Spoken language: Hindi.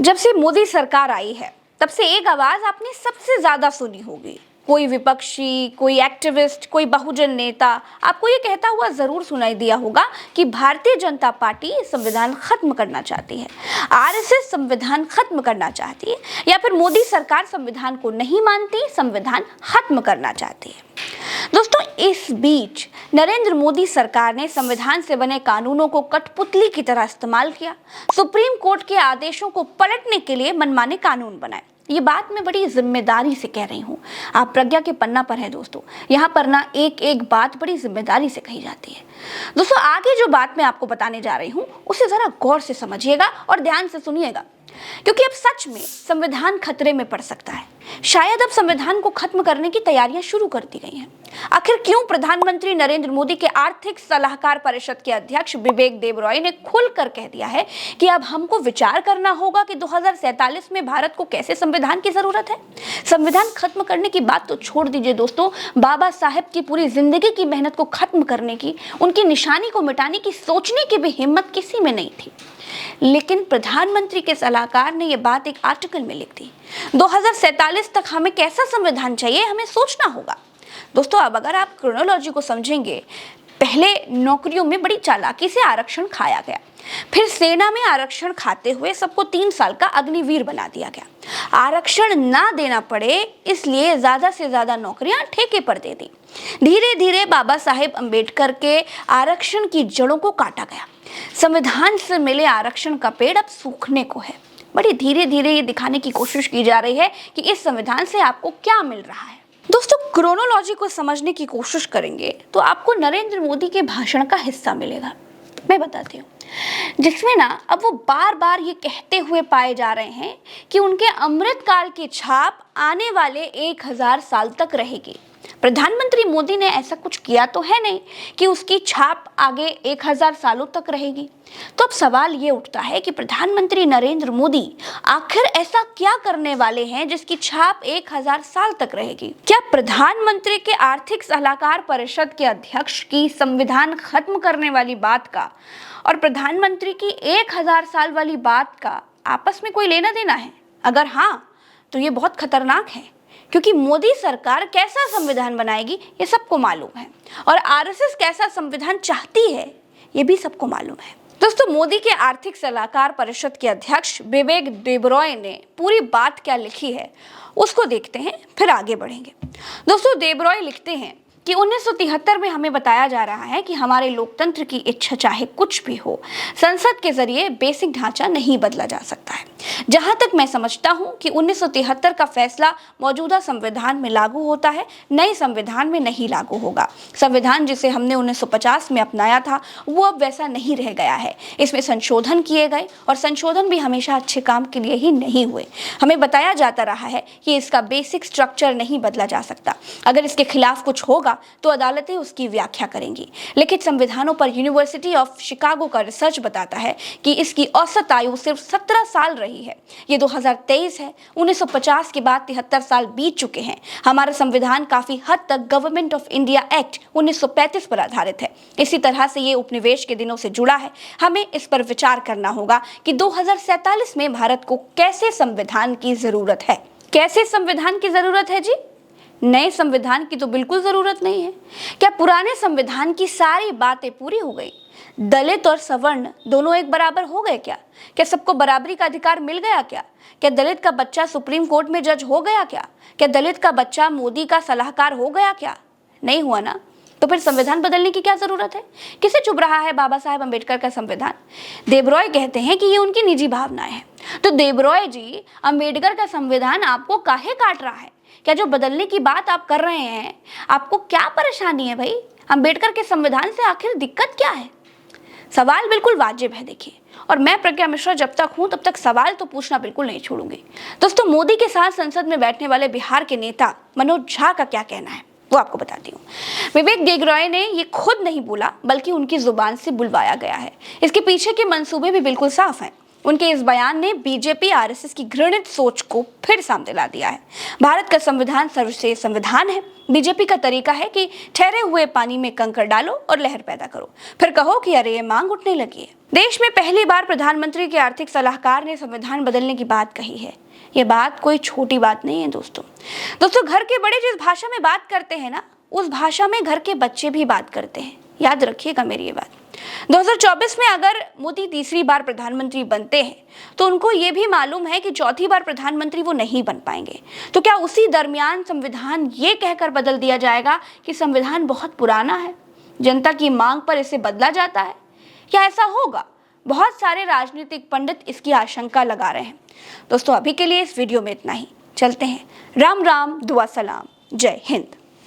जब से मोदी सरकार आई है तब से एक आवाज आपने सबसे ज्यादा सुनी होगी। कोई विपक्षी, कोई एक्टिविस्ट, कोई बहुजन नेता आपको ये कहता हुआ जरूर सुनाई दिया होगा कि भारतीय जनता पार्टी संविधान खत्म करना चाहती है, आरएसएस संविधान खत्म करना चाहती है, या फिर मोदी सरकार संविधान को नहीं मानती, संविधान खत्म करना चाहती है। दोस्तों, इस बीच नरेंद्र मोदी सरकार ने संविधान से बने कानूनों को कठपुतली की तरह इस्तेमाल किया। सुप्रीम कोर्ट के आदेशों को पलटने के लिए मनमाने कानून बनाए। ये बात मैं बड़ी जिम्मेदारी से कह रही हूँ। आप प्रज्ञा के पन्ना पर हैं दोस्तों, यहाँ पर ना एक एक बात बड़ी जिम्मेदारी से कही जाती है। दोस्तों, आगे जो बात मैं आपको बताने जा रही हूँ उसे जरा गौर से समझिएगा और ध्यान से सुनिएगा, क्योंकि अब सच में संविधान खतरे में पड़ सकता है। शायद अब संविधान को खत्म करने की तैयारियां शुरू कर दी गई हैं। आखिर क्यों प्रधानमंत्री नरेंद्र मोदी के आर्थिक सलाहकार परिषद के अध्यक्ष विवेक देबरॉय ने खुलकर कह दिया है कि अब हमको विचार करना होगा कि 2047 में भारत को कैसे संविधान की जरूरत है। संविधान खत्म करने की बात तो छोड़ दीजिए दोस्तों, बाबा साहेब की पूरी जिंदगी की मेहनत को खत्म करने की, उनकी निशानी को मिटाने की सोचने की भी हिम्मत किसी में नहीं थी। लेकिन प्रधानमंत्री के सलाहकार ने यह बात एक आर्टिकल में लिख दी। 2047 तक हमें कैसा संविधान चाहिए, हमें सोचना होगा। दोस्तों, अब अगर आप क्रोनोलॉजी को समझेंगे, पहले नौकरियों में बड़ी चालाकी से आरक्षण खाया गया, फिर सेना में आरक्षण खाते हुए सबको 3 साल का अग्निवीर बना दिया गया। आरक्षण ना देना पड़े इसलिए ज्यादा से ज्यादा नौकरियां ठेके पर दे दी। धीरे धीरे बाबा साहेब अंबेडकर के आरक्षण की जड़ों को काटा गया। संविधान से मिले आरक्षण का पेड़ अब सूखने को है। बड़ी धीरे धीरे ये दिखाने की कोशिश की जा रही है कि इस संविधान से आपको क्या मिल रहा है। दोस्तों, क्रोनोलॉजी को समझने की कोशिश करेंगे तो आपको नरेंद्र मोदी के भाषण का हिस्सा मिलेगा। मैं बताती हूँ, जिसमें ना अब वो बार बार ये कहते हुए पाए जा रहे हैं कि उनके अमृतकाल की छाप आने वाले 1000 साल तक रहेगी। प्रधानमंत्री मोदी ने ऐसा कुछ किया तो है नहीं कि उसकी छाप आगे 1000 सालों तक रहेगी। तो अब सवाल ये उठता है कि प्रधानमंत्री नरेंद्र मोदी आखिर ऐसा क्या करने वाले हैं जिसकी छाप 1000 साल तक रहेगी। क्या प्रधानमंत्री के आर्थिक सलाहकार परिषद के अध्यक्ष की संविधान खत्म करने वाली बात का और प्रधानमंत्री की 1000 साल वाली बात का आपस में कोई लेना देना है? अगर हाँ, तो ये बहुत खतरनाक है, क्योंकि मोदी सरकार कैसा संविधान बनाएगी ये सबको मालूम है, और आरएसएस कैसा संविधान चाहती है ये भी सबको मालूम है। दोस्तों, मोदी के आर्थिक सलाहकार परिषद के अध्यक्ष विवेक देबरॉय ने पूरी बात क्या लिखी है उसको देखते हैं, फिर आगे बढ़ेंगे। दोस्तों, देबरॉय लिखते हैं कि 1973 में हमें बताया जा रहा है कि हमारे लोकतंत्र की इच्छा चाहे कुछ भी हो, संसद के जरिए बेसिक ढांचा नहीं बदला जा सकता है। जहां तक मैं समझता हूं कि 1973 का फैसला मौजूदा संविधान में लागू होता है, नए संविधान में नहीं लागू होगा। संविधान जिसे हमने 1950 में अपनाया था वो अब वैसा नहीं रह गया है। इसमें संशोधन किए गए, और संशोधन भी हमेशा अच्छे काम के लिए ही नहीं हुए। हमें बताया जाता रहा है कि इसका बेसिक स्ट्रक्चर नहीं बदला जा सकता। अगर इसके खिलाफ कुछ होगा तो अदालतें उसकी व्याख्या करेंगी। लिखित संविधानों पर यूनिवर्सिटी ऑफ शिकागो का रिसर्च बताता है कि इसकी औसत आयु सिर्फ 17 साल रही है। ये 2023 है, 1950 के बाद 73 साल बीत चुके हैं। हमारा संविधान काफी हद तक गवर्नमेंट ऑफ इंडिया एक्ट 1935 पर आधारित है। इसी तरह से ये उपनिवेश के दिनों से जुड़ा है। हमें इस पर विचार करना होगा कि 2047 में भारत को कैसे संविधान की जरूरत है। कैसे संविधान की जरूरत है जी? नए संविधान की तो बिल्कुल जरूरत नहीं है। क्या पुराने संविधान की सारी बातें पूरी हो गई? दलित और सवर्ण दोनों एक बराबर हो गए क्या? क्या सबको बराबरी का अधिकार मिल गया क्या? क्या दलित का बच्चा सुप्रीम कोर्ट में जज हो गया क्या? क्या दलित का बच्चा मोदी का सलाहकार हो गया क्या? नहीं हुआ ना। तो फिर संविधान बदलने की क्या जरूरत है? किसे चुभ रहा है बाबा साहेब अंबेडकर का संविधान? देबरॉय कहते हैं कि ये उनकी निजी भावनाएं हैं। तो देबरॉय जी, अंबेडकर का संविधान आपको काहे काट रहा है? क्या जो बदलने की बात आप कर रहे हैं, आपको क्या परेशानी है भाई? अंबेडकर के संविधान से आखिर दिक्कत क्या है? सवाल बिल्कुल वाजिब है देखिए, और मैं प्रज्ञा मिश्रा जब तक हूं तब तक सवाल तो पूछना बिल्कुल नहीं छोड़ूंगी। दोस्तों, मोदी के साथ संसद में बैठने वाले बिहार के नेता मनोज झा का क्या कहना है वो आपको बताती हूँ। विवेक देबरॉय ने ये खुद नहीं बोला, बल्कि उनकी जुबान से बुलवाया गया है। इसके पीछे के मंसूबे भी बिल्कुल साफ हैं। उनके इस बयान ने बीजेपी आरएसएस की घृणित सोच को फिर सामने ला दिया है। भारत का संविधान सर्वश्रेष्ठ संविधान है। बीजेपी का तरीका है कि ठहरे हुए पानी में कंकड़ डालो और लहर पैदा करो, फिर कहो कि अरे ये मांग उठने लगी है। देश में पहली बार प्रधानमंत्री के आर्थिक सलाहकार ने संविधान बदलने की बात कही है। ये बात कोई छोटी बात नहीं है दोस्तों घर के बड़े जिस भाषा में बात करते हैं ना, उस भाषा में घर के बच्चे भी बात करते हैं। याद रखिएगा मेरी ये बात। 2024 में अगर मोदी तीसरी बार प्रधानमंत्री बनते हैं तो उनको ये भी मालूम है कि चौथी बार प्रधानमंत्री वो नहीं बन पाएंगे। तो क्या उसी दरमियान संविधान ये कहकर बदल दिया जाएगा कि संविधान बहुत पुराना है, जनता की मांग पर इसे बदला जाता है? क्या ऐसा होगा? बहुत सारे राजनीतिक पंडित इसकी आशंका लगा रहे हैं। दोस्तों अभी के लिए इस वीडियो में इतना ही। चलते हैं। राम राम, दुआ सलाम, जय हिंद।